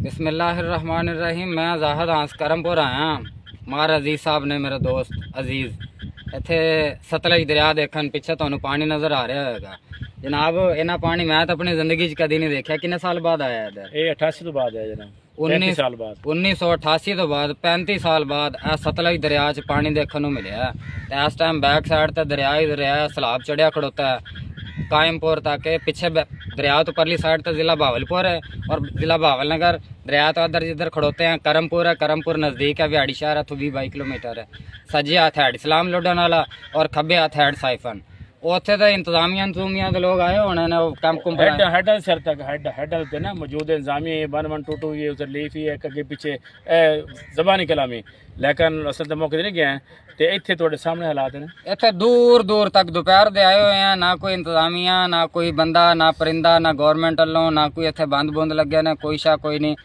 बिस्मिल्लाहिर्रहमानिर्रहीम। मैं ज़ाहिद हांस करमपुर आया। मार अजीज़ साहब ने मेरा दोस्त अजीज़ इत्थे सतलज दरिया देखन पिछे तुहानू पानी नज़र आ रहा होगा जनाब। इन्ना पानी मैं तो अपनी जिंदगी च कदी नहीं देखा। किन्ने साल बाद आया इधर? ये 88 तो बाद है जनाब। 19 साल बाद 1988 तो बाद 35 साल बाद सतलज दरिया च पानी देखने को मिले। इस टाइम बैक साइड तो दरिया ही दरिया सैलाब चढ़िया खड़ोता है कायमपुर तक। पीछे दरिया तो परली साइड तो ज़िला भावलपुर है और ज़िला भावलनगर। दरिया तो अदर जिधर खड़ोते हैं करमपुर है। करमपुर नज़दीक है, व्याड़ी शहर है, तो 20-22 किलोमीटर है। सज्जे हाथ हैड इस्लाम लुडन वाला और खब्बे हाथ हैड साइफन। उत्थे तो इंतजामिया के लोग आए होने ने कैंप कुंप हेड सर तक हेड होते ना मौजूद इंतजामी 1-1-2-2 ये उधर लीफ ही है आगे पीछे जबानी कलामी। लेकिन असल तो मौके नहीं गए तो इतने थोड़े सामने हालात हैं। इतने दूर दूर तक दोपहर दे आए हुए हैं। ना कोई इंतजामिया, ना कोई बंदा, ना परिंदा, ना गौरमेंट वालों, ना कोई इतने बंद बुंद लगे ने कोई शा कोई नहीं।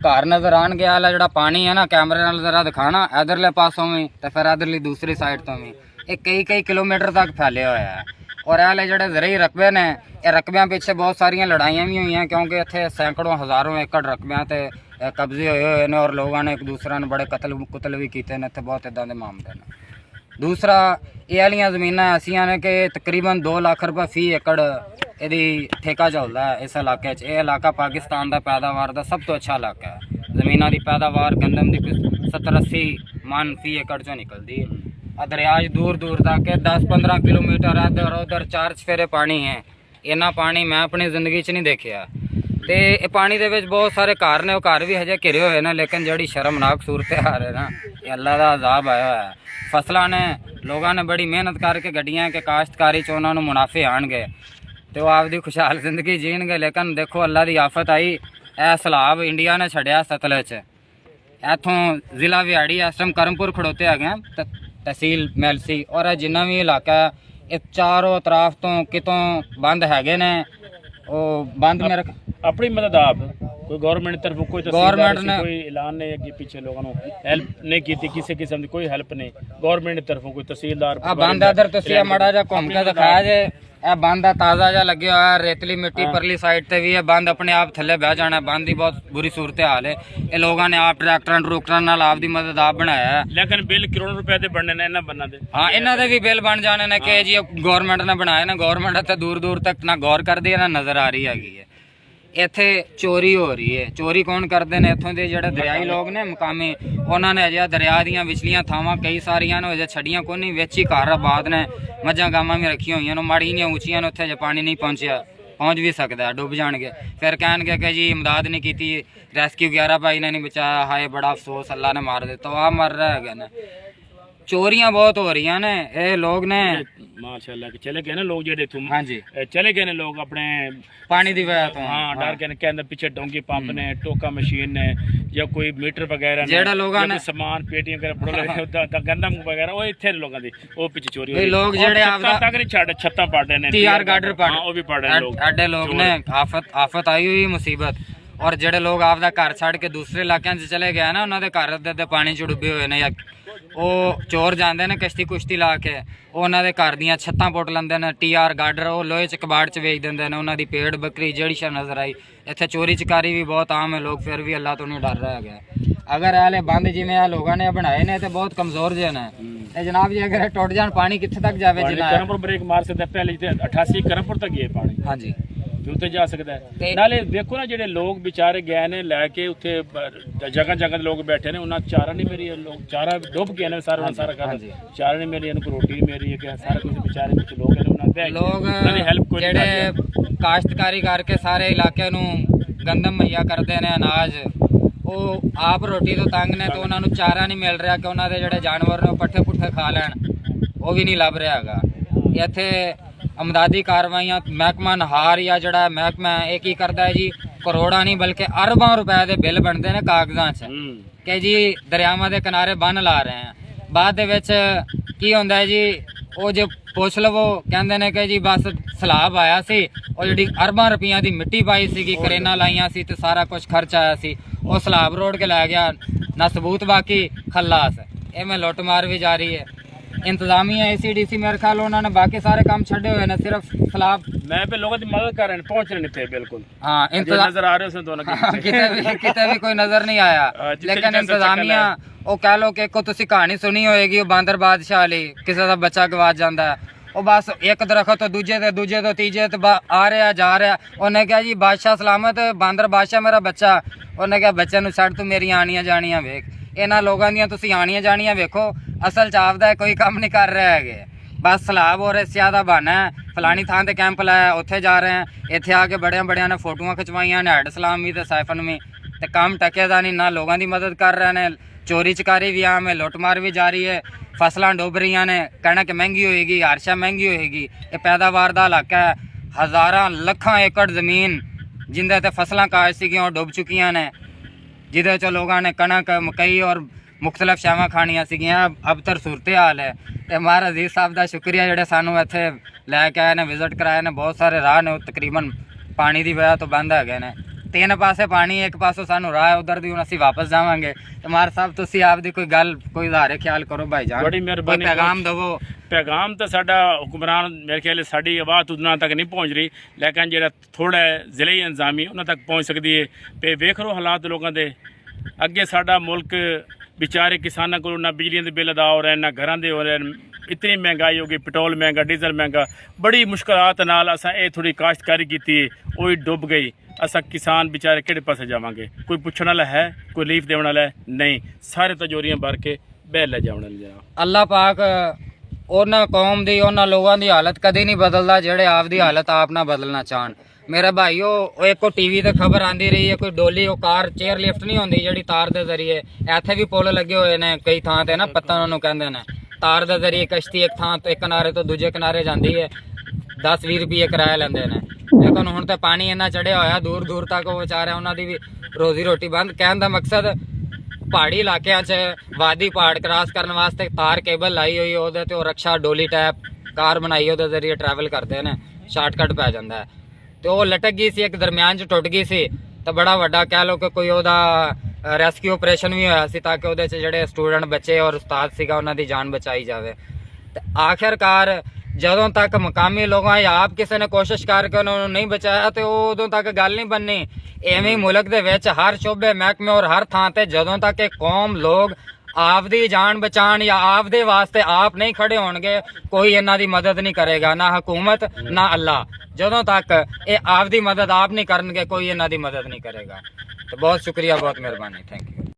घर नज़र आन गया जो पानी है ना कैमरे नाल जरा दिखाना इधरले पासों भी तो फिर इधरली दूसरी साइड तो भी ये कई किलोमीटर तक फैले हुए है। और ये जो ज़रिए रकबे ने ये रकबियाँ पीछे बहुत सारिया लड़ाइयाँ भी हुई हैं क्योंकि इतने सैकड़ों हज़ारों एकड़ रकबियाँ से कब्जे हुए हैं और लोगों ने एक दूसरे ने बड़े कुतल भी किए हैं। इतने बहुत इदा के मामले ने। दूसरा ये वाली जमीन ऐसिया ने कि तकरीबन 2 लाख रुपये फी एकड़ यदि ठेका चलता है इस इलाके। यह इलाका पाकिस्तान का पैदावार का सब तो अच्छा इलाका है। जमीन की पैदावार गंदम की 70-80 मन फी एकड़ चो निकलती है। दरिया दूर दूर तक 10-15 किलोमीटर इधर उधर 4 चफेरे पानी है। इन्ना पानी मैं अपनी जिंदगी च नहीं देखा। तो पानी के बहुत सारे घर ने घर भी हजे घिरे हुए हैं लेकिन जी शर्मनाक सूरत हाल है ना ये अल्लाह का अजाब आया हुआ है। फसलों ने लोगों ने बड़ी मेहनत करके गड्डियाँ कि काश्तकारी च उन्होंने मुनाफे आन गए तो आपकी खुशहाल जिंदगी जीन गए। लेकिन देखो अल्लाह की आफत आई यह सैलाब इंडिया ने छड़िया सतलज इतों जिला व्याड़ी इस टाइम करमपुर खड़ोते है तहसील मैलसी और जिन्ना भी इलाका है चारों तरफ तो कितों बंद है ने बंद मेरे अपनी मदद आप कोई गवर्नमेंट की तरफ कोई गवर्नमेंट ने कोई ऐलान नहीं अगे पीछे लोगों को हेल्प नहीं की किसी किस्म की कोई हेल्प नहीं गवर्नमेंट की तरफ कोई तहसीलदार बंद इधर तुम माड़ा जा घूम के दिखाया जे यह बंद है ताज़ा जा लगे हुआ है रेतली मिट्टी परली साइड से भी है बंद अपने आप थले बह जाना। बंद की बहुत बुरी सूरत हाल है। ये लोगों ने आप ट्रैक्टर ट्रूक्टर नाल आप दी मदद आप बनाया है लेकिन बिल करोड़ रुपए के बनने ने इन्हां बनना दे। हाँ इन्हां दे भी बिल बन जाने ने कि जी गवर्नमेंट ने बनाया ना। गवर्नमेंट इत्थे दूर दूर तक ना गौर करदी है ना नज़र आ रही है। इत्थे चोरी हो रही है। चोरी कौन करते हैं? इत्थों के जो दरियाई लोग ने मुकामी उन्होंने अजे दरिया दियाँ विचलियाँ थावां कई सारिया ने अजे छड़ियाँ को नहीं विच ही घर आबाद ने मझां गावां भी रखी हुई हैं माड़ी जी ऊँचियां उत्थे जे पानी नहीं पहुँच भी सकता है डुब जाएंगे। फिर कहणगे कि जी इमदाद नहीं की रेस्क्यू 11 भाई ने नहीं बचाया हाय बड़ा अफसोस अल्लाह ने मार दिता। वह मर रहे हैं। चोरियां बहुत हो रही ने ये लोग ने माशाल्लाह चले गए ना लोग जेडे तुम। हाँ जी चले गए ने लोग अपने पानी दी वजह तो। हाँ डर गए के अंदर पीछे डोंगी पंप ने टोका मशीन ने या कोई मीटर वगैरह ने जेड़ा लोगों ने सामान पेटियां वगैरह गंदम वगैरह वो इत्थे लोगों दी वो पीछे चोरी हो लोग जेड़े आपदा तक नहीं छड़ छत्ता पाड़े ने टीआर गार्डर पाड़ वो भी पाड़े लोग एडे लोग ने आफत आई हुई मुसीबत। और जेड़े लोग आपदा घर छड़ के दूसरे इलाकों से चले गए ना उन्होंने घर अद्धे पानी च डुबे हुए ने या वो चोर जाते हैं किश्ती कुश्ती ला के उन्होंने घर दियाँ छत्तां पुट लेंदे ने टीआर गार्डर वो लोहे च कबाड़ च बेच देंगे ने उन्होंने पेड़ बकरी जड़ी शा नजर आई। इत्थे चोरी चकारी भी बहुत आम है। लोग फिर भी अल्लाह तो नहीं डर रहा है। अगर ऐले बंद जिमें लोगों ने बनाए ने तो बहुत कमजोर जे ने जनाब जी अगर टुट जान पानी कित्थे तक जावे करमपुर ब्रेक मार सकता पहले 88 करमपुर तक गए पानी। हाँ जी उत्थे जा सकता है नाले देखो ना जेडे लोग बेचारे गए ने लैके उत्थे जगह जगह लोग बैठे ने उन्हें चारा नहीं मेरी लोग चारा डुब गए ने सारा सारा चारा नहीं मेरी इनको रोटी मेरी है सारा कुछ बेचारे कुछ लोग ने हेल्प जेडे काश्तकारी करके सारे इलाके नू गंदम मुहैया करते हैं अनाज वो आप रोटी तो तंग ने तो उन्होंने चारा नहीं मिल रहा कि उन्होंने जोड़े जानवर ने पट्ठे पुट्ठे खा लैन वो भी नहीं लभ रहा है। इत्थे अमदादी कार्रवाइयां महकमा नहार या जड़ा महकमा एक ही करता है जी करोड़ा नहीं बल्कि अरबों रुपए के बिल बनते हैं कागजां च कि जी दरियावां के किनारे बन ला रहे हैं। बाद की होंदा है जी वो जो पुछ लवो कहते हैं कि जी बस सैलाब आया सी और जी अरबों रुपया की मिट्टी पाई सी करेना लाइया सी तो सारा कुछ खर्च आया सी वो सैलाब रोड के लै गया ना सबूत बाकी खल्लास इवें लुट मार भी जारी है। इंतजामिया ACDC मेरे ख्याल उन्होंने बाकी सारे काम छड़े हुए ने, सिर्फ सलाब मैं पे लोगों की मदद कर रहे हैं, पहुंच रहे नहीं थे बिल्कुल। हाँ जो नजर आ रहे हो दोनों के किते भी कोई नजर नहीं आया। जिथे लेकिन जिथे इंतजामिया ਉਹ ਕਹਿ ਲੋ ਕਿ ਕੋ ਤੁਸੀਂ ਕਹਾਣੀ ਸੁਣੀ ਹੋਏਗੀ, ਉਹ ਬਾਂਦਰ ਬਾਦਸ਼ਾਹ ਵਾਲੀ, ਕਿਸੇ ਦਾ ਬੱਚਾ ਗਵਾਚ ਜਾਂਦਾ ਹੈ, ਉਹ ਬਸ ਇੱਕ ਦਰਖਤ ਤੋਂ ਦੂਜੇ ਤੋਂ ਤੀਜੇ ਤੇ ਆ ਰਿਹਾ ਜਾ ਰਿਹਾ। ਉਹਨੇ ਕਿਹਾ ਜੀ ਬਾਦਸ਼ਾਹ ਸਲਾਮਤ, ਬਾਂਦਰ ਬਾਦਸ਼ਾਹ ਮੇਰਾ ਬੱਚਾ। ਉਹਨੇ ਕਿਹਾ ਬੱਚੇ ਨੂੰ ਛੱਡ, ਤੂੰ ਮੇਰੀਆਂ ਆਣੀਆਂ ਜਾਣੀਆਂ ਵੇਖ। ਇਹਨਾਂ ਲੋਕਾਂ ਦੀਆਂ ਤੁਸੀਂ ਆਣੀਆਂ ਜਾਣੀਆਂ ਵੇਖੋ, ਅਸਲ ਚ ਆਪਦਾ ਕੋਈ ਕੰਮ ਨਹੀਂ ਕਰ ਰਹੇ ਹੈਗੇ, ਬਸ ਸਲਾਬ ਹੋ ਰਿਹਾ ਦਾ ਬਹਾਨਾ ਹੈ। ਫਲਾਣੀ ਥਾਂ ਤੇ ਕੈਂਪ ਲਾਇਆ, ਉੱਥੇ ਜਾ ਰਹੇ हैं, ਇੱਥੇ ਆ ਕੇ ਬੜਿਆਂ ਨੇ ਫੋਟੋਆਂ ਖਿਚਵਾਈਆਂ ਨੇ, ਹੈਡ ਸਲਾਮ ਵੀ ਤੇ ਸਾਈਫਨ ਵੀ, ਤੇ ਕੰਮ ਟਕਿਆ ਦਾ ਨਹੀਂ, ਨਾ ਲੋਕਾਂ ਦੀ ਮਦਦ ਕਰ ਰਹੇ ਨੇ। ਚੋਰੀ ਚਕਾਰੀ ਵੀ ਆਮ ਹੈ, ਲੁੱਟਮਾਰ ਵੀ ਜਾਰੀ ਹੈ, ਫਸਲਾਂ ਡੁੱਬ ਰਹੀਆਂ ਨੇ, ਕਣਕ ਮਹਿੰਗੀ ਹੋਏਗੀ, ਹਰਸ਼ਾ ਮਹਿੰਗੀ ਹੋਏਗੀ। ਇਹ ਪੈਦਾਵਾਰ ਦਾ ਇਲਾਕਾ ਹੈ, ਹਜ਼ਾਰਾਂ ਲੱਖਾਂ ਏਕੜ ਜ਼ਮੀਨ ਜਿੰਦੇ ਤੇ ਫਸਲਾਂ ਕਾਸ਼ ਸੀਗੀਆਂ ਉਹ ਡੁੱਬ ਚੁੱਕੀਆਂ ਨੇ, ਜਿਹਦੇ 'ਚ ਲੋਕਾਂ ਨੇ ਕਣਕ ਮਕਈ ਔਰ ਮੁਖਤਲਿਫ ਸ਼ਾਵਾਂ ਖਾਣੀਆਂ ਸੀਗੀਆਂ। ਅਬਤਰ ਸੂਰਤ ਹਾਲ ਹੈ। ਤੇ ਮਹਾਰਾਜ ਅਜ਼ੀਜ਼ ਸਾਹਿਬ ਦਾ ਸ਼ੁਕਰੀਆ ਜਿਹੜੇ ਸਾਨੂੰ ਇੱਥੇ ਲੈ ਕੇ ਆਏ ਨੇ, ਵਿਜ਼ਿਟ ਕਰਾਏ ਨੇ। ਬਹੁਤ ਸਾਰੇ ਰਾਹ ਨੇ ਉਹ ਤਕਰੀਬਨ ਪਾਣੀ ਦੀ ਵਜ੍ਹਾ ਤੋਂ ਬੰਦ ਹੈਗੇ ਨੇ, ਤਿੰਨ ਪਾਸੇ ਪਾਣੀ, ਇੱਕ ਪਾਸੋਂ ਸਾਨੂੰ ਰਾਹ ਉਧਰ ਦੀ, ਹੁਣ ਅਸੀਂ ਵਾਪਸ ਜਾਵਾਂਗੇ। ਤੇ ਮਾਰ ਸਾਹਿਬ ਤੁਸੀਂ ਆਪਦੀ ਕੋਈ ਗੱਲ, ਕੋਈ ਉਧਾਰੇ ਖਿਆਲ ਕਰੋ ਭਾਈ ਜਾਨ, ਬੜੀ ਮਿਹਰਬਾਨੀ, ਪੈਗਾਮ ਦਵੋ। ਪੈਗਾਮ ਤਾਂ ਸਾਡਾ ਹੁਕਮਰਾਨ ਮੇਰੇ ਖਿਆਲ ਸਾਡੀ ਆਵਾਜ਼ ਉਹਨਾਂ ਤੱਕ ਨਹੀਂ ਪਹੁੰਚ ਰਹੀ, ਲੇਕਿਨ ਜਿਹੜਾ ਥੋੜਾ ਜ਼ਿਲ੍ਹੀ ਇੰਤਜ਼ਾਮੀ ਉਹਨਾਂ ਤੱਕ ਪਹੁੰਚ ਸਕਦੀ ਹੈ। ਤੇ ਵੇਖ ਲਓ ਹਾਲਾਤ ਲੋਕਾਂ ਦੇ ਅੱਗੇ, ਸਾਡਾ ਮੁਲਕ ਵਿਚਾਰੇ ਕਿਸਾਨਾਂ ਕੋਲ ਨਾ ਬਿਜਲੀ ਦੇ ਬਿੱਲ ਅਦਾ ਹੋ ਰਹੇ, ਨਾ ਘਰਾਂ ਦੇ ਹੋ ਰਹੇ। इतनी महंगाई होगी, पेट्रोल महंगा, डीजल महंगा, बड़ी मुश्किलात नाल असां ये थोड़ी काश्तकारी की वो ही डुब गई। असां किसान बेचारे किहड़े पासे जावांगे? कोई पुछण वाला है, कोई लीफ देने वाला है नहीं, सारे तजोरियां भर के बह ले जावण जनाब। अल्लाह पाक ਉਹਨਾਂ ਕੌਮ ਦੀ, ਉਹਨਾਂ ਲੋਕਾਂ ਦੀ ਹਾਲਤ ਕਦੇ ਨਹੀਂ ਬਦਲਦਾ ਜਿਹੜੇ ਆਪਦੀ ਹਾਲਤ ਆਪ ਨਾ ਬਦਲਣਾ ਚਾਹਣ। ਮੇਰੇ ਭਾਈਓ, ਉਹ ਇੱਕ ਟੀਵੀ ਤੇ ਖਬਰ ਆਂਦੀ ਰਹੀ ਹੈ, ਕੋਈ ਡੋਲੀ, ਉਹ ਕਾਰ ਚੇਅਰ ਲਿਫਟ ਨਹੀਂ ਹੁੰਦੀ ਜਿਹੜੀ ਤਾਰ ਦੇ ਜ਼ਰੀਏ, ਇੱਥੇ ਵੀ ਪੁਲ ਲੱਗੇ ਹੋਏ ਨੇ ਕਈ ਥਾਂ ਤੇ ਨਾ, ਪੱਤਨ ਉਹਨੂੰ ਕਹਿੰਦੇ ਨੇ, ਤਾਰ ਦੇ ਜ਼ਰੀਏ ਕਸ਼ਤੀ ਇੱਕ ਥਾਂ ਤੋਂ ਇੱਕ ਕਿਨਾਰੇ ਤੋਂ ਦੂਜੇ ਕਿਨਾਰੇ ਜਾਂਦੀ ਹੈ, 10-20 ਰੁਪਏ ਕਿਰਾਇਆ ਲੈਂਦੇ ਨੇ। ਲੇਕਿਨ ਹੁਣ ਤੇ ਪਾਣੀ ਇੰਨਾ ਚੜਿਆ ਹੋਇਆ, ਦੂਰ ਦੂਰ ਤੱਕ ਉਹ ਵਿਚਾਰੇ, ਉਹਨਾਂ ਦੀ ਵੀ ਰੋਜ਼ੀ ਰੋਟੀ ਬੰਦ। ਕਹਿਣ ਦਾ ਮਕਸਦ, ਪਹਾੜੀ ਇਲਾਕਿਆਂ 'ਚ ਵਾਦੀ ਪਹਾੜ ਕ੍ਰਾਸ ਕਰਨ ਵਾਸਤੇ ਤਾਰ ਕੇਬਲ ਲਾਈ ਹੋਈ, ਉਹਦੇ ਤੇ ਉਹ ਰਕਸ਼ਾ ਡੋਲੀ ਟੈਪ ਕਾਰ ਬਣਾਈ, ਉਹਦੇ ਜ਼ਰੀਏ ਟਰੈਵਲ ਕਰਦੇ ਨੇ, ਸ਼ਾਰਟਕਟ ਪੈ ਜਾਂਦਾ ਹੈ। ਤੇ ਉਹ ਲਟਕ ਗਈ ਸੀ, ਇੱਕ ਦਰਮਿਆਨ 'ਚ ਟੁੱਟ ਗਈ ਸੀ, ਤਾਂ ਬੜਾ ਵੱਡਾ ਕਹਿ ਲਓ ਕਿ ਕੋਈ ਉਹਦਾ ਰੈਸਕਿਊ ਆਪਰੇਸ਼ਨ ਵੀ ਹੋਇਆ ਸੀ, ਤਾਂ ਕਿ ਉਹਦੇ 'ਚ ਜਿਹੜੇ ਸਟੂਡੈਂਟ ਬੱਚੇ ਔਰ ਉਸਤਾਦ ਸੀਗਾ ਉਹਨਾਂ ਦੀ ਜਾਨ ਬਚਾਈ ਜਾਵੇ। ਤੇ ਆਖਿਰਕਾਰ ਜਦੋਂ ਤੱਕ ਮਕਾਮੀ ਲੋਕਾਂ ਜਾਂ ਆਪ ਕਿਸੇ ਨੇ ਕੋਸ਼ਿਸ਼ ਕਰਕੇ ਉਹਨਾਂ ਨੂੰ ਨਹੀਂ ਬਚਾਇਆ, ਤੇ ਉਹ ਉਦੋਂ ਤੱਕ ਗੱਲ ਨਹੀਂ ਬਣਨੀ। ਐਵੇਂ ਮੁਲਕ ਦੇ ਵਿੱਚ ਹਰ ਸ਼ੋਬੇ ਮਹਿਕਮੇ ਔਰ ਹਰ ਥਾਂ ਤੇ ਜਦੋਂ ਤੱਕ ਇਹ ਕੌਮ ਲੋਕ ਆਪਦੀ ਜਾਨ ਬਚਾਉਣ ਜਾਂ ਆਪਦੇ ਵਾਸਤੇ ਆਪ ਨਹੀਂ ਖੜੇ ਹੋਣਗੇ, ਕੋਈ ਇਹਨਾਂ ਦੀ ਮਦਦ ਨਹੀਂ ਕਰੇਗਾ, ਨਾ ਹਕੂਮਤ ਨਾ ਅੱਲਾ। ਜਦੋਂ ਤੱਕ ਇਹ ਆਪਦੀ ਮਦਦ ਆਪ ਨਹੀਂ ਕਰਨਗੇ, ਕੋਈ ਇਹਨਾਂ ਦੀ ਮਦਦ ਨਹੀਂ ਕਰੇਗਾ। तो बहुत शुक्रिया, बहुत मेहरबानी, थैंक यू।